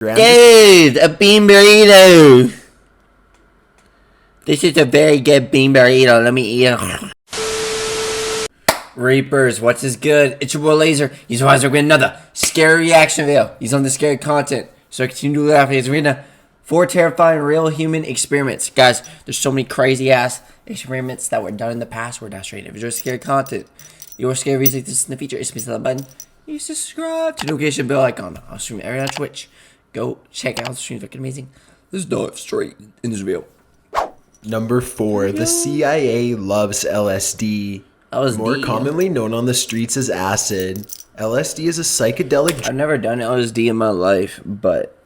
Dude, a bean burrito. This is a very good bean burrito. Let me eat it. Reapers, what's this good? It's your boy Laser. He's wise with another scary reaction video. He's on the scary content. So I continue to laugh. He's reading 4 terrifying real human experiments. Guys, there's so many crazy ass experiments that were done in the past. We're not straight. If you're scary content, you're scary music, this is in the feature. It's the button. You subscribe to the notification bell icon. I'll stream every night on Twitch. Go check out the streams, fucking amazing. Let's dive straight in this video. Number 4, the CIA loves LSD. More commonly known on the streets as acid. LSD is a psychedelic. I've never done LSD in my life, but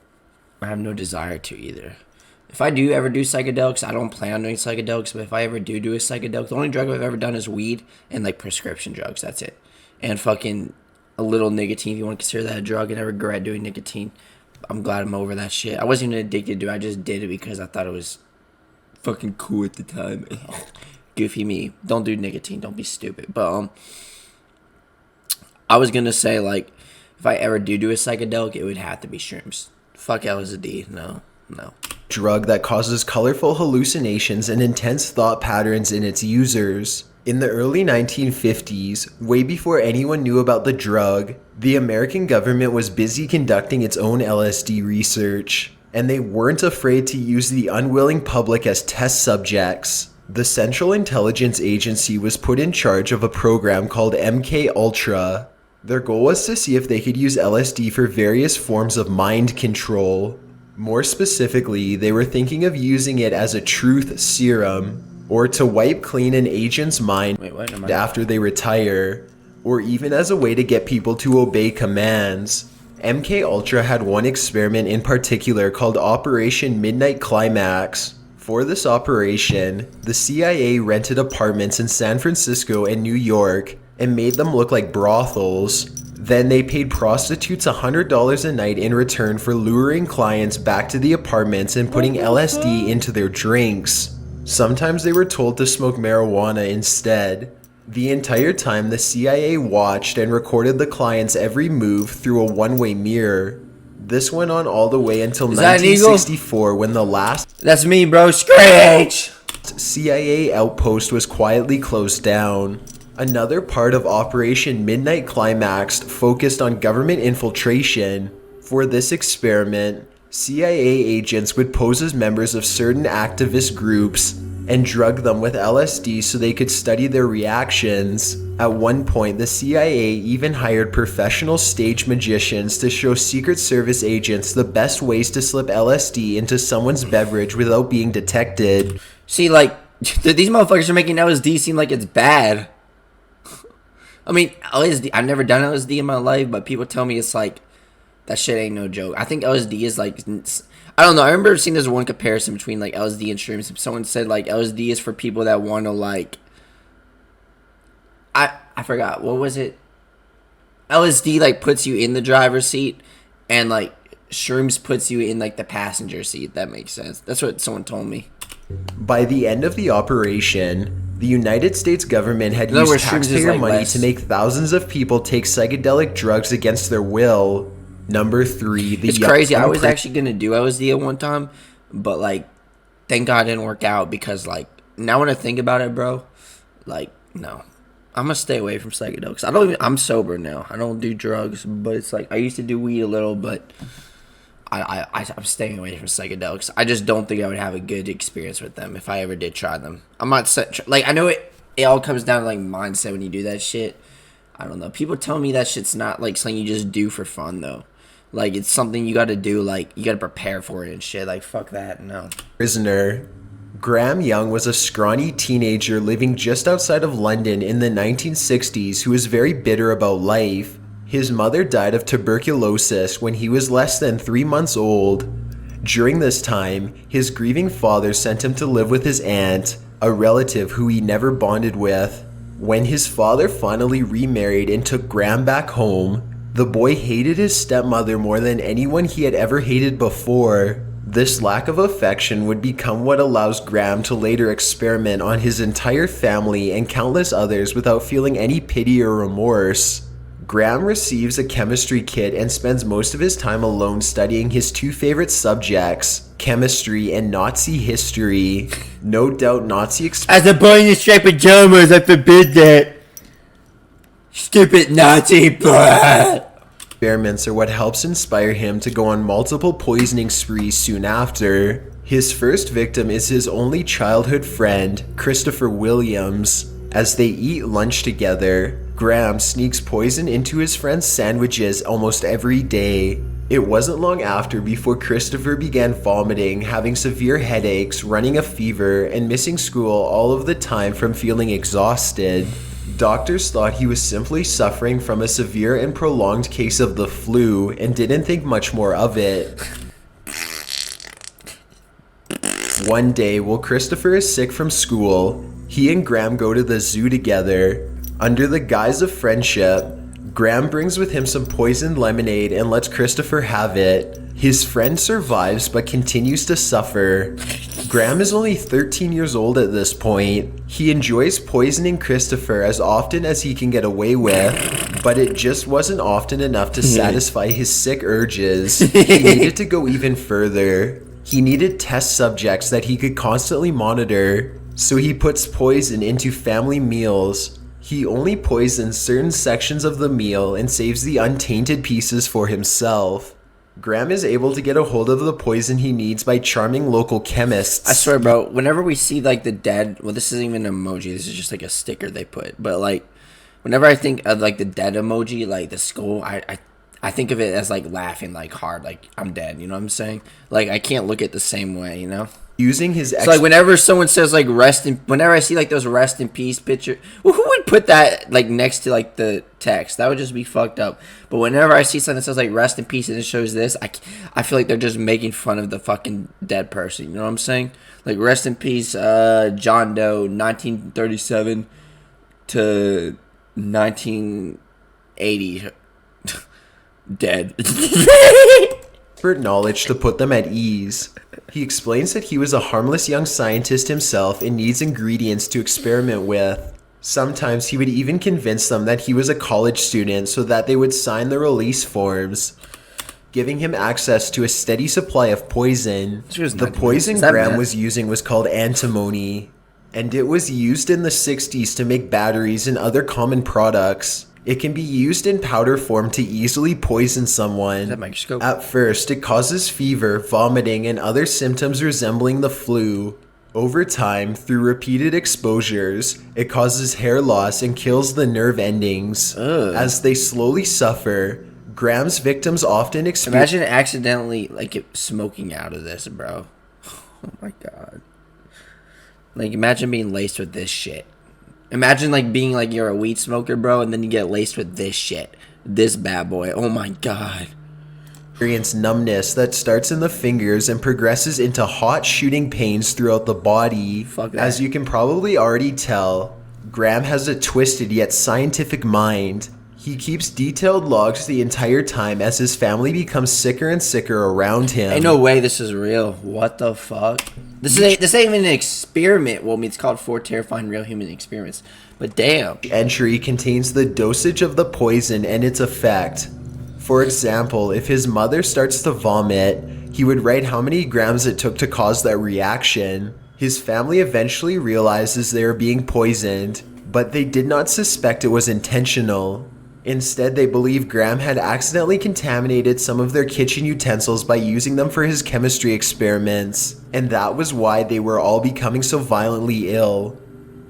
I have no desire to either. If I do ever do psychedelics, I don't plan on doing psychedelics, but if I ever do a psychedelic, the only drug I've ever done is weed and like prescription drugs. That's it. And fucking a little nicotine, if you want to consider that a drug, and I regret doing nicotine. I'm glad I'm over that shit. I wasn't even addicted to it. I just did it because I thought it was fucking cool at the time. Goofy me. Don't do nicotine. Don't be stupid. But I was gonna say, like, if I ever do a psychedelic, it would have to be shrooms. Fuck LSD. No. Drug that causes colorful hallucinations and intense thought patterns in its users. In the early 1950s, way before anyone knew about the drug, the American government was busy conducting its own LSD research, and they weren't afraid to use the unwilling public as test subjects. The Central Intelligence Agency was put in charge of a program called MKUltra. Their goal was to see if they could use LSD for various forms of mind control. More specifically, they were thinking of using it as a truth serum, or to wipe clean an agent's mind after they retire, or even as a way to get people to obey commands. MKUltra had one experiment in particular called Operation Midnight Climax. For this operation, the CIA rented apartments in San Francisco and New York and made them look like brothels. Then they paid prostitutes $100 a night in return for luring clients back to the apartments and putting LSD into their drinks. Sometimes they were told to smoke marijuana instead. The entire time, the CIA watched and recorded the client's every move through a one-way mirror. This went on all the way until 1964, when the last That's me, bro. Screech! CIA outpost was quietly closed down. Another part of Operation Midnight Climax focused on government infiltration. For this experiment, CIA agents would pose as members of certain activist groups and drug them with LSD so they could study their reactions. At one point, the CIA even hired professional stage magicians to show Secret Service agents the best ways to slip LSD into someone's beverage without being detected. See, like, these motherfuckers are making LSD seem like it's bad. I mean, LSD, I've never done LSD in my life, but people tell me it's like, that shit ain't no joke. I think LSD is like, I don't know. I remember seeing this one comparison between like LSD and shrooms. Someone said like LSD is for people that want to like, I forgot, what was it? LSD like puts you in the driver's seat, and like shrooms puts you in like the passenger seat. That makes sense. That's what someone told me. By the end of the operation, the United States government had used taxpayer money to make thousands of people take psychedelic drugs against their will. Number 3, it's crazy. I was actually gonna do LSD at one time, but like, thank God it didn't work out, because like now when I think about it, bro, like no, I'm gonna stay away from psychedelics. I'm sober now. I don't do drugs, but it's like I used to do weed a little, but I'm staying away from psychedelics. I just don't think I would have a good experience with them if I ever did try them. I'm not like, I know it all comes down to like mindset when you do that shit. I don't know. People tell me that shit's not like something you just do for fun though. Like, it's something you gotta do, like, you gotta prepare for it and shit. Like, fuck that, no. Prisoner. Graham Young was a scrawny teenager living just outside of London in the 1960s who was very bitter about life. His mother died of tuberculosis when he was less than 3 months old. During this time, his grieving father sent him to live with his aunt, a relative who he never bonded with. When his father finally remarried and took Graham back home, the boy hated his stepmother more than anyone he had ever hated before. This lack of affection would become what allows Graham to later experiment on his entire family and countless others without feeling any pity or remorse. Graham receives a chemistry kit and spends most of his time alone studying his two favorite subjects, chemistry and Nazi history. No doubt Nazi As a boy in striped pajamas, I forbid that. Stupid Nazi brat. experiments are what helps inspire him to go on multiple poisoning sprees soon after. His first victim is his only childhood friend, Christopher Williams. As they eat lunch together, Graham sneaks poison into his friend's sandwiches almost every day. It wasn't long after before Christopher began vomiting, having severe headaches, running a fever, and missing school all of the time from feeling exhausted. Doctors thought he was simply suffering from a severe and prolonged case of the flu and didn't think much more of it. One day, while Christopher is sick from school, he and Graham go to the zoo together. Under the guise of friendship, Graham brings with him some poisoned lemonade and lets Christopher have it. His friend survives but continues to suffer. Graham is only 13 years old at this point. He enjoys poisoning Christopher as often as he can get away with, but it just wasn't often enough to satisfy his sick urges. He needed to go even further. He needed test subjects that he could constantly monitor, so he puts poison into family meals. He only poisons certain sections of the meal and saves the untainted pieces for himself. Graham is able to get a hold of the poison he needs by charming local chemists. I swear, bro, whenever we see, like, the dead... Well, this isn't even an emoji. This is just, like, a sticker they put. But, like, whenever I think of, like, the dead emoji, like, the skull, I think of it as, like, laughing, like, hard. Like, I'm dead, you know what I'm saying? Like, I can't look at it the same way, you know? Using his So, like, whenever someone says, like, rest in... Whenever I see, like, those rest in peace picture... Well, who would put that, like, next to, like, the text? That would just be fucked up. But whenever I see something that says, like, rest in peace and it shows this, I feel like they're just making fun of the fucking dead person. You know what I'm saying? Like, rest in peace, John Doe, 1937 to 1980. Dead. expert knowledge to put them at ease. He explains that he was a harmless young scientist himself and needs ingredients to experiment with. Sometimes he would even convince them that he was a college student so that they would sign the release forms, giving him access to a steady supply of poison. The poison Graham was using was called antimony, and it was used in the 60s to make batteries and other common products. It can be used in powder form to easily poison someone. At first, it causes fever, vomiting, and other symptoms resembling the flu. Over time, through repeated exposures, it causes hair loss and kills the nerve endings. As they slowly suffer, Graham's victims often experience... Imagine accidentally, like, smoking out of this, bro. Oh my god. Like, imagine being laced with this shit. Imagine, like, being, like, you're a weed smoker, bro, and then you get laced with this shit. This bad boy. Oh my god. Experience numbness that starts in the fingers and progresses into hot shooting pains throughout the body. Fuck that. As you can probably already tell, Graham has a twisted yet scientific mind. He keeps detailed logs the entire time as his family becomes sicker and sicker around him. Ain't no way this is real. What the fuck? This ain't even an experiment. Well, I mean, it's called 4 Terrifying Real Human Experiments. But damn. Entry contains the dosage of the poison and its effect. For example, if his mother starts to vomit, he would write how many grams it took to cause that reaction. His family eventually realizes they are being poisoned, but they did not suspect it was intentional. Instead, they believe Graham had accidentally contaminated some of their kitchen utensils by using them for his chemistry experiments, and that was why they were all becoming so violently ill.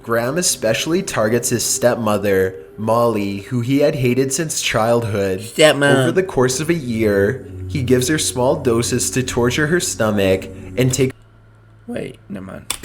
Graham especially targets his stepmother, Molly, who he had hated since childhood. Over the course of a year, he gives her small doses to torture her stomach and takes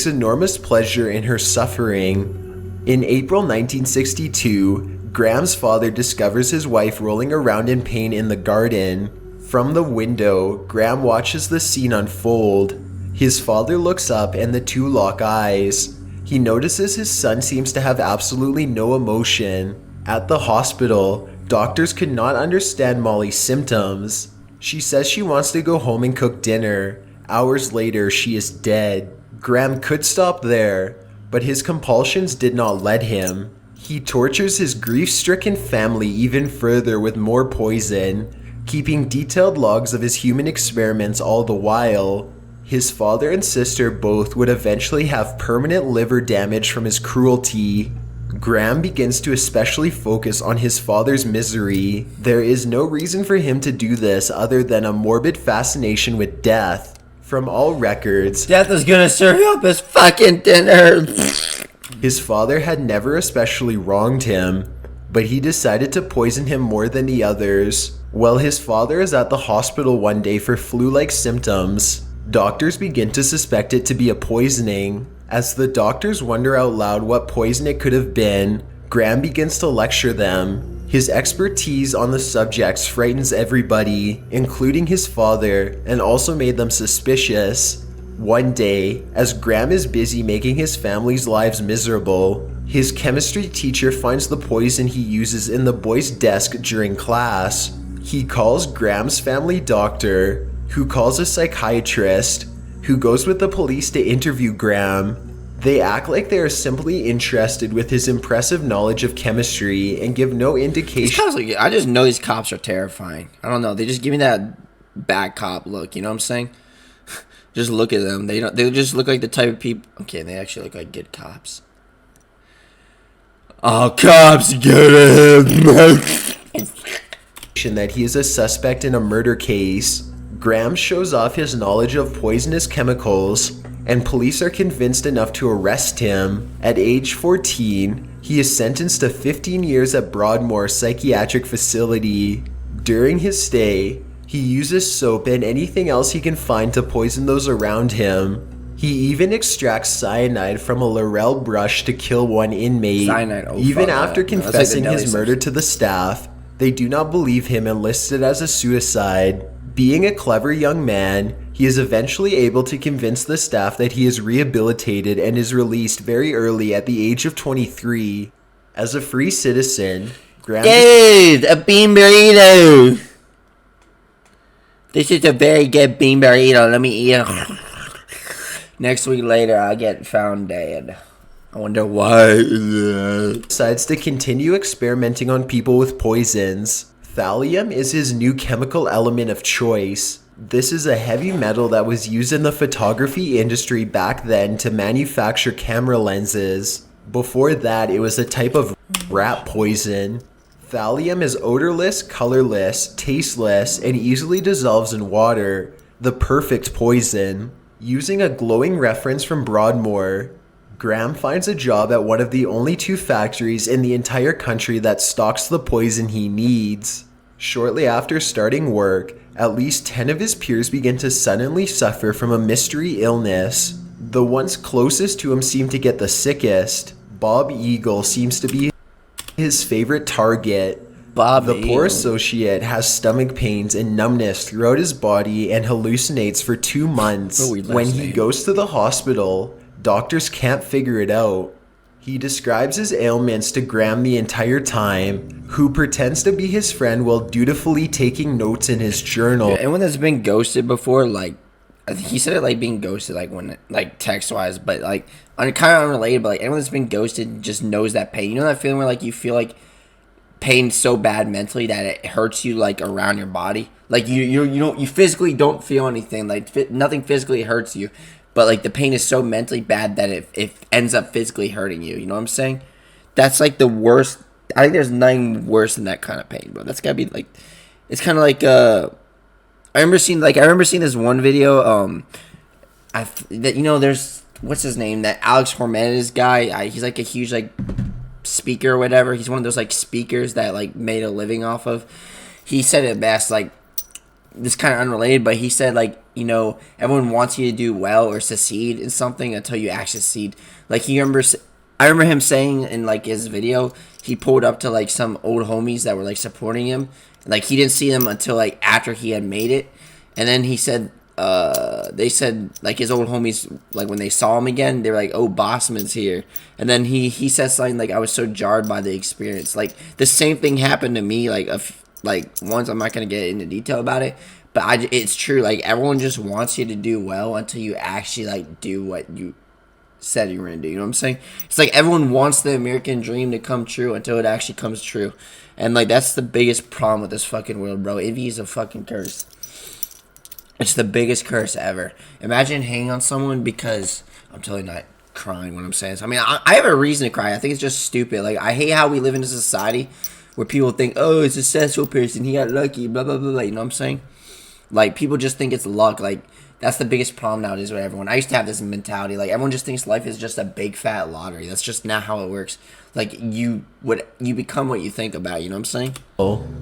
enormous pleasure in her suffering. In April 1962, Graham's father discovers his wife rolling around in pain in the garden. From the window, Graham watches the scene unfold. His father looks up and the two lock eyes. He notices his son seems to have absolutely no emotion. At the hospital, doctors could not understand Molly's symptoms. She says she wants to go home and cook dinner. Hours later, she is dead. Graham could stop there, but his compulsions did not let him. He tortures his grief-stricken family even further with more poison, keeping detailed logs of his human experiments all the while. His father and sister both would eventually have permanent liver damage from his cruelty. Graham begins to especially focus on his father's misery. There is no reason for him to do this other than a morbid fascination with death. From all records, death is gonna serve you up as fucking dinner. His father had never especially wronged him, but he decided to poison him more than the others. While his father is at the hospital one day for flu-like symptoms, doctors begin to suspect it to be a poisoning. As the doctors wonder out loud what poison it could have been, Graham begins to lecture them. His expertise on the subjects frightens everybody, including his father, and also made them suspicious. One day, as Graham is busy making his family's lives miserable, his chemistry teacher finds the poison he uses in the boys' desk during class. He calls Graham's family doctor, who calls a psychiatrist, who goes with the police to interview Graham. They act like they are simply interested with his impressive knowledge of chemistry and give no indication. I just know these cops are terrifying. I don't know. They just give me that bad cop look. You know what I'm saying? Just look at them. They just look like the type of people. Okay, they actually look like good cops. Oh, cops, get him! That he is a suspect in a murder case. Graham shows off his knowledge of poisonous chemicals, and police are convinced enough to arrest him. At age 14, he is sentenced to 15 years at Broadmoor Psychiatric Facility. During his stay, he uses soap and anything else he can find to poison those around him. He even extracts cyanide from a Laurel brush to kill one inmate. Cyanide, oh, even after confessing like his murder to the staff, they do not believe him and list it as a suicide. Being a clever young man, he is eventually able to convince the staff that he is rehabilitated and is released very early at the age of 23. As a free citizen, Graham... Dude, a bean burrito! This is a very good bean burrito. Let me eat it. Next week later, I get found dead. I wonder why. Decides to continue experimenting on people with poisons. Thallium is his new chemical element of choice. This is a heavy metal that was used in the photography industry back then to manufacture camera lenses. Before that, it was a type of rat poison. Thallium is odorless, colorless, tasteless, and easily dissolves in water. The perfect poison. Using a glowing reference from Broadmoor, Graham finds a job at one of the only 2 factories in the entire country that stocks the poison he needs. Shortly after starting work, at least 10 of his peers begin to suddenly suffer from a mystery illness. The ones closest to him seem to get the sickest. Bob Eagle seems to be his favorite target. The poor associate has stomach pains and numbness throughout his body and hallucinates for 2 months. When he goes to the hospital, doctors can't figure it out. He describes his ailments to Graham the entire time, who pretends to be his friend while dutifully taking notes in his journal. Anyone that's been ghosted before, like, I think he said it like being ghosted, like when, like text-wise, but like kind of unrelated. But like anyone that's been ghosted just knows that pain. You know that feeling where like you feel like pain so bad mentally that it hurts you like around your body. Like you physically don't feel anything. Like nothing physically hurts you. But, like, the pain is so mentally bad that it ends up physically hurting you. You know what I'm saying? That's, like, the worst. I think there's nothing worse than that kind of pain, bro. That's got to be, like... It's kind of like, I remember seeing this one video, there's... What's his name? That Alex Hormendez guy. He's, like, a huge, like, speaker or whatever. He's one of those, like, speakers that, like, made a living off of. He said it best, like... This kind of unrelated, but he said, like, you know, everyone wants you to do well or succeed in something until you actually succeed. Like, I remember him saying in, like, his video, he pulled up to, like, some old homies that were, like, supporting him. Like, he didn't see them until, like, after he had made it. And then he said, they said, like, his old homies, like, when they saw him again, they were like, oh, Bossman's here. And then he said something like, I was so jarred by the experience. Like, the same thing happened to me, like, once. I'm not going to get into detail about it, but it's true. Like, everyone just wants you to do well until you actually, like, do what you said you were gonna do. You know what I'm saying? It's like everyone wants the American dream to come true until it actually comes true, and like that's the biggest problem with this fucking world, bro. Envy is a fucking curse. It's the biggest curse ever. Imagine hanging on someone because I'm totally not crying when I'm saying this. I mean, I have a reason to cry. I think it's just stupid. Like, I hate how we live in a society where people think, oh, it's a successful person, he got lucky, blah, blah, blah, blah. You know what I'm saying? Like, people just think it's luck. Like, that's the biggest problem nowadays with everyone. I used to have this mentality. Like, everyone just thinks life is just a big, fat lottery. That's just not how it works. Like, you become what you think about, you know what I'm saying?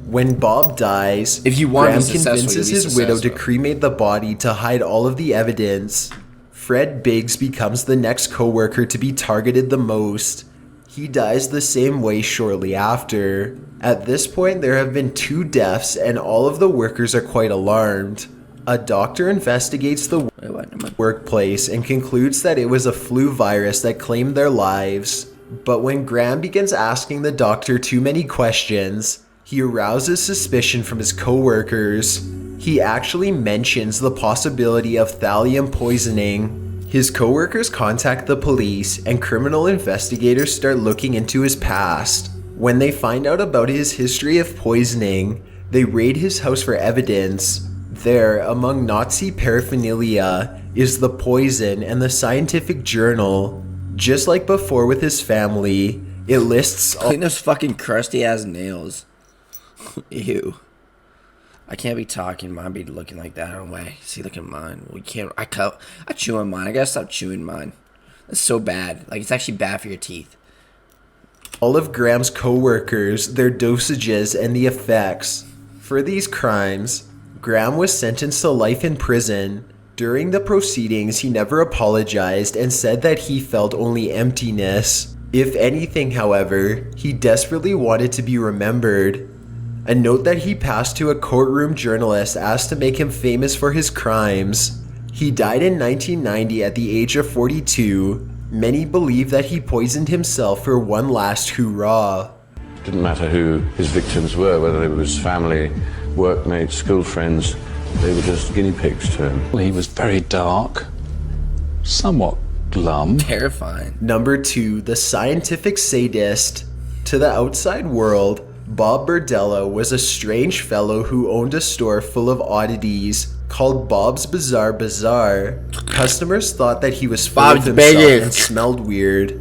When Bob dies, if you want Graham to be successful, convinces you'll be his widow to successful. cremate the body to hide all of the evidence. Fred Biggs becomes the next co-worker to be targeted the most. He dies the same way shortly after. At this point, there have been 2 deaths and all of the workers are quite alarmed. A doctor investigates the workplace and concludes that it was a flu virus that claimed their lives. But when Graham begins asking the doctor too many questions, he arouses suspicion from his co-workers. He actually mentions the possibility of thallium poisoning. His co-workers contact the police and criminal investigators start looking into his past. When they find out about his history of poisoning, they raid his house for evidence. There, among Nazi paraphernalia, is the poison and the scientific journal. Just like before with his family, it lists all Clean those fucking crusty ass nails. Ew. I can't be talking. Mine be looking like that. I don't know why. See, look at mine. We can't. I chew on mine. I gotta stop chewing mine. That's so bad. Like, it's actually bad for your teeth. all of Graham's co-workers, their dosages, and the effects. For these crimes, Graham was sentenced to life in prison. During the proceedings, he never apologized and said that he felt only emptiness. If anything, however, he desperately wanted to be remembered. A note that he passed to a courtroom journalist asked to make him famous for his crimes. He died in 1990 at the age of 42. Many believe that he poisoned himself for one last hurrah. It didn't matter who his victims were, whether it was family, workmates, school friends, they were just guinea pigs to him. Well, he was very dark, somewhat glum. Terrifying. Number 2, the scientific sadist. To the outside world, Bob Berdella was a strange fellow who owned a store full of oddities called Bob's Bizarre Bazaar. Customers thought that he was full of himself and smelled weird.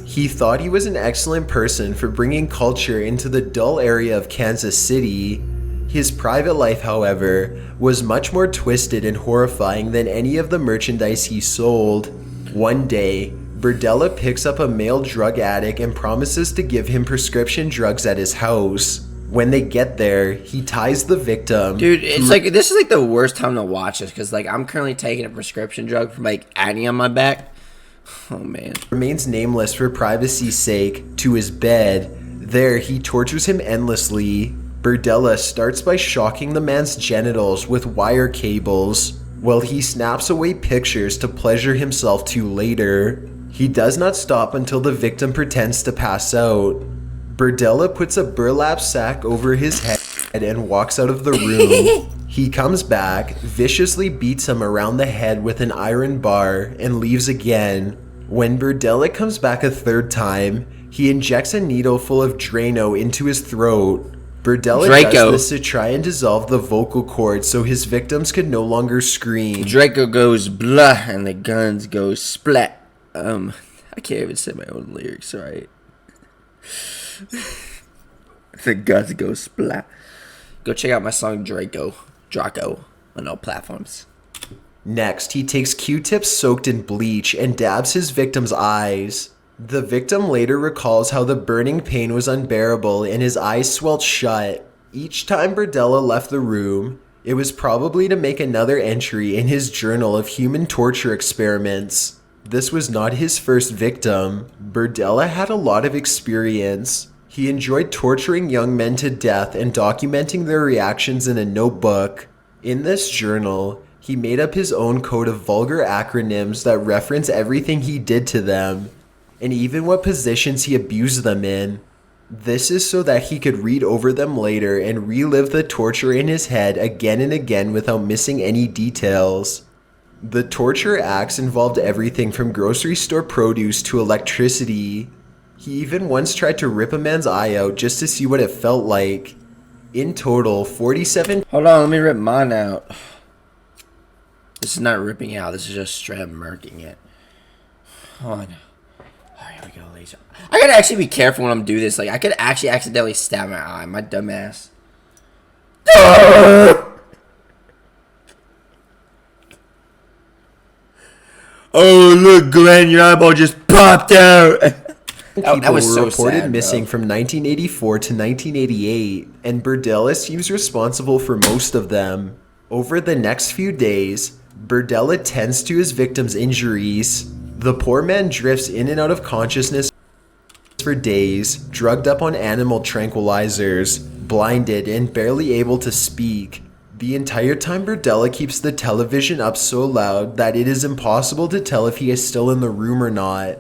He thought he was an excellent person for bringing culture into the dull area of Kansas City. His private life, however, was much more twisted and horrifying than any of the merchandise he sold. One day, Berdella picks up a male drug addict and promises to give him prescription drugs at his house. When they get there, he ties the victim. Dude, it's like, this is like the worst time to watch this, because like I'm currently taking a prescription drug for like acne on my back. Oh man. Remains nameless for privacy's sake, to his bed. There, he tortures him endlessly. Berdella starts by shocking the man's genitals with wire cables, while he snaps away pictures to pleasure himself to later. He does not stop until the victim pretends to pass out. Berdella puts a burlap sack over his head and walks out of the room. He comes back, viciously beats him around the head with an iron bar, and leaves again. When Berdella comes back a third time, he injects a needle full of Drano into his throat. Berdella does this to try and dissolve the vocal cords so his victims could no longer scream. Draco goes blah and the guns go splat. I can't even say my own lyrics right. The guns go splat. Go check out my song Draco on all platforms. Next, he takes Q-tips soaked in bleach and dabs his victim's eyes. The victim later recalls how the burning pain was unbearable and his eyes swelled shut. Each time Berdella left the room, it was probably to make another entry in his journal of human torture experiments. This was not his first victim. Berdella had a lot of experience. He enjoyed torturing young men to death and documenting their reactions in a notebook. In this journal, he made up his own code of vulgar acronyms that reference everything he did to them, and even what positions he abused them in. This is so that he could read over them later and relive the torture in his head again and again without missing any details. The torture acts involved everything from grocery store produce to electricity. He even once tried to rip a man's eye out just to see what it felt like. In total, 47... Hold on, let me rip mine out. This is not ripping out. This is just straight up murking it. Hold on. Alright, here we go, laser. I gotta actually be careful when I'm doing this. Like, I could actually accidentally stab my eye. My dumb ass. Oh, look, Glenn, your eyeball just popped out. People was were so reported sad, missing bro. from 1984 to 1988, and Berdella seems responsible for most of them. Over the next few days, Berdella tends to his victims' injuries. The poor man drifts in and out of consciousness for days, drugged up on animal tranquilizers, blinded and barely able to speak. The entire time Berdella keeps the television up so loud that it is impossible to tell if he is still in the room or not.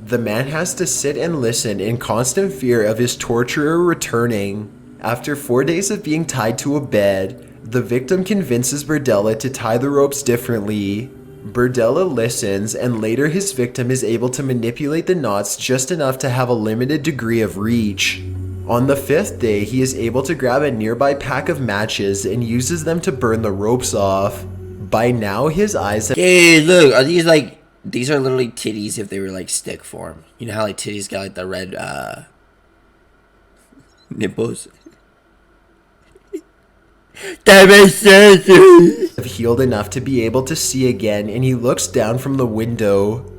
The man has to sit and listen in constant fear of his torturer returning. After 4 days of being tied to a bed, the victim convinces Berdella to tie the ropes differently. Berdella listens, and later his victim is able to manipulate the knots just enough to have a limited degree of reach. On the 5th day, he is able to grab a nearby pack of matches and uses them to burn the ropes off. By now, his eyes have... Hey, look, are these like... These are literally titties if they were like stick form. You know how like titties got like the red nipples? That makes sense. have healed enough to be able to see again, and he looks down from the window.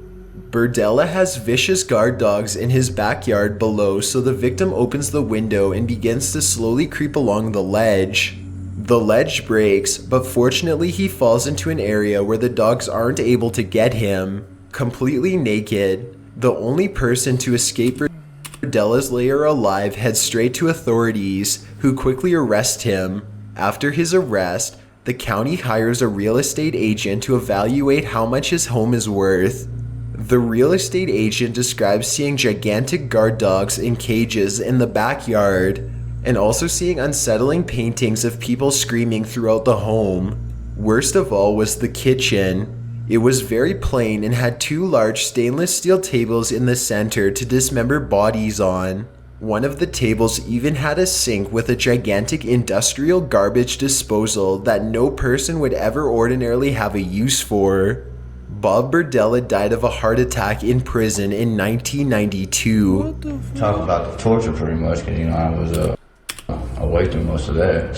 Berdella has vicious guard dogs in his backyard below, so the victim opens the window and begins to slowly creep along the ledge. The ledge breaks, but fortunately he falls into an area where the dogs aren't able to get him. Completely naked, the only person to escape Berdella's lair alive heads straight to authorities, who quickly arrest him. After his arrest, the county hires a real estate agent to evaluate how much his home is worth. The real estate agent describes seeing gigantic guard dogs in cages in the backyard, and also seeing unsettling paintings of people screaming throughout the home. Worst of all was the kitchen. It was very plain and had 2 large stainless steel tables in the center to dismember bodies on. One of the tables even had a sink with a gigantic industrial garbage disposal that no person would ever ordinarily have a use for. Bob Berdella died of a heart attack in prison in 1992. Talk about the torture pretty much, because, you know, I was away through most of that.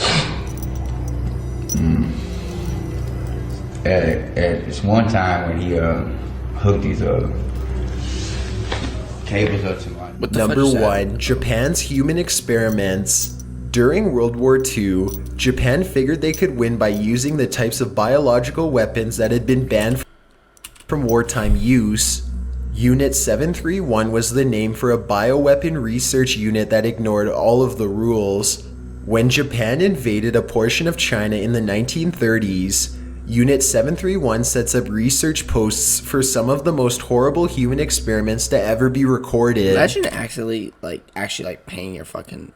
At this one time when he hooked these cables up to my... Number 1, Japan's human experiments. During World War II, Japan figured they could win by using the types of biological weapons that had been banned from wartime use. Unit 731 was the name for a bioweapon research unit that ignored all of the rules. When Japan invaded a portion of China in the 1930s, Unit 731 sets up research posts for some of the most horrible human experiments to ever be recorded. Imagine actually paying your fucking...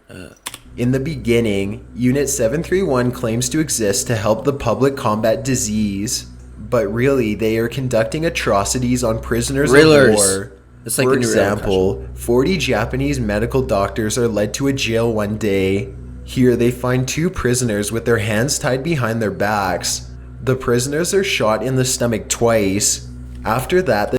In the beginning, Unit 731 claims to exist to help the public combat disease, but really they are conducting atrocities on prisoners of war. It's like For the new example, 40 Japanese medical doctors are led to a jail one day. Here they find 2 prisoners with their hands tied behind their backs. The prisoners are shot in the stomach twice. After that,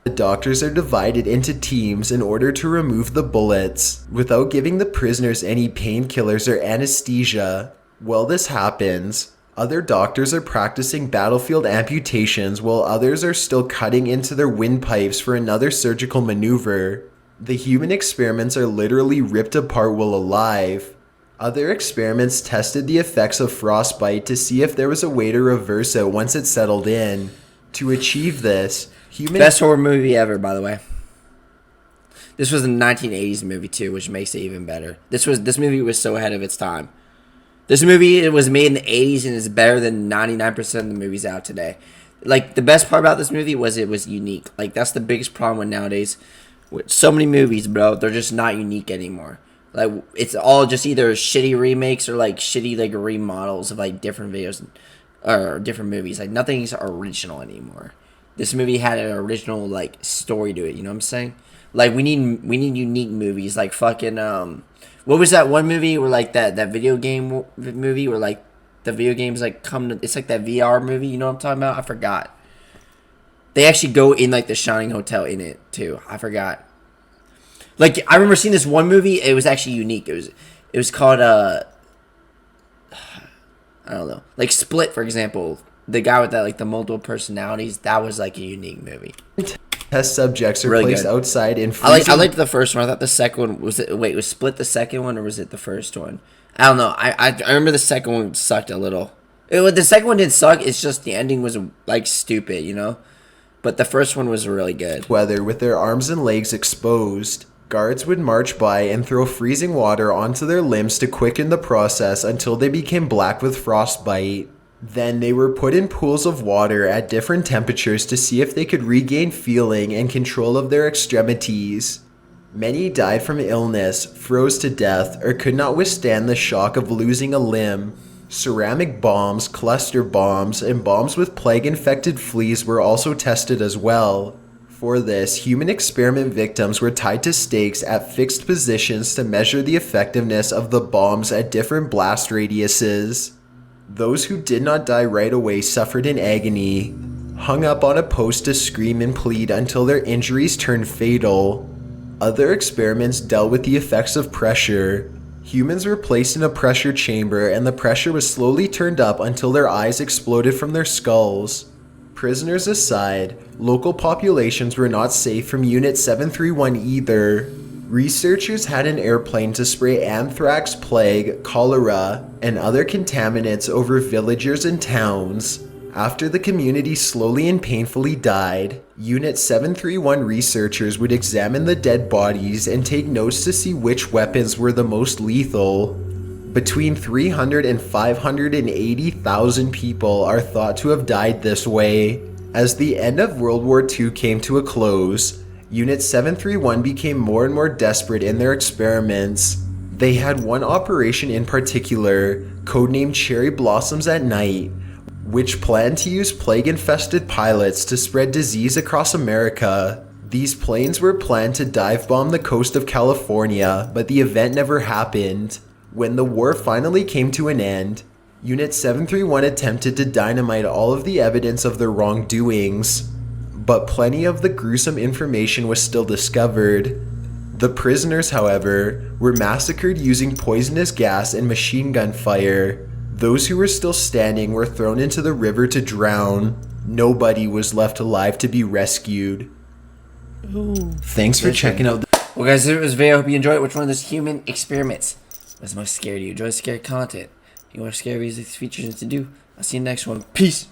the doctors are divided into teams in order to remove the bullets, without giving the prisoners any painkillers or anesthesia. While this happens, other doctors are practicing battlefield amputations while others are still cutting into their windpipes for another surgical maneuver. The human experiments are literally ripped apart while alive. Other experiments tested the effects of frostbite to see if there was a way to reverse it once it settled in. To achieve this, Best horror movie ever, by the way. This was a 1980s movie too, which makes it even better. This movie was so ahead of its time. This movie, it was made in the 80s and is better than 99% of the movies out today. Like, the best part about this movie was it was unique. Like, that's the biggest problem with nowadays. With so many movies, bro, they're just not unique anymore. Like it's all just either shitty remakes or like shitty like remodels of like different videos or different movies. Like nothing's original anymore. This movie had an original like story to it. You know what I'm saying? Like we need unique movies. Like fucking what was that one movie where like that video game movie where like the video games like come to, it's like that VR movie. You know what I'm talking about? I forgot. They actually go in like the Shining Hotel in it too. I forgot. Like I remember seeing this one movie. It was actually unique. It was called I don't know, like Split, for example. The guy with that like the multiple personalities. That was like a unique movie. Test subjects are Really placed good. outside in I freezing. liked the first one. I thought the second one was it. Wait, was Split the second one or was it the first one? I don't know. I remember the second one sucked a little. The second one didn't suck. It's just the ending was like stupid, you know. But the first one was really good. Weather with their arms and legs exposed. Guards would march by and throw freezing water onto their limbs to quicken the process until they became black with frostbite. Then they were put in pools of water at different temperatures to see if they could regain feeling and control of their extremities. Many died from illness, froze to death, or could not withstand the shock of losing a limb. Ceramic bombs, cluster bombs, and bombs with plague-infected fleas were also tested as well. For this, human experiment victims were tied to stakes at fixed positions to measure the effectiveness of the bombs at different blast radiuses. Those who did not die right away suffered in agony, hung up on a post to scream and plead until their injuries turned fatal. Other experiments dealt with the effects of pressure. Humans were placed in a pressure chamber and the pressure was slowly turned up until their eyes exploded from their skulls. Prisoners aside, local populations were not safe from Unit 731 either. Researchers had an airplane to spray anthrax, plague, cholera, and other contaminants over villagers and towns. After the community slowly and painfully died, Unit 731 researchers would examine the dead bodies and take notes to see which weapons were the most lethal. Between 300 and 580,000 people are thought to have died this way. As the end of World War II came to a close, Unit 731 became more and more desperate in their experiments. They had one operation in particular, codenamed Cherry Blossoms at Night, which planned to use plague-infested pilots to spread disease across America. These planes were planned to dive bomb the coast of California, but the event never happened. When the war finally came to an end, Unit 731 attempted to dynamite all of the evidence of their wrongdoings. But plenty of the gruesome information was still discovered. The prisoners, however, were massacred using poisonous gas and machine gun fire. Those who were still standing were thrown into the river to drown. Nobody was left alive to be rescued. Ooh. Thanks for checking out. Well, guys, this was a video. I hope you enjoyed it. Which one of those human experiments was most scary to you? Enjoy scary content. You want scary these features to do? I'll see you next one. Peace.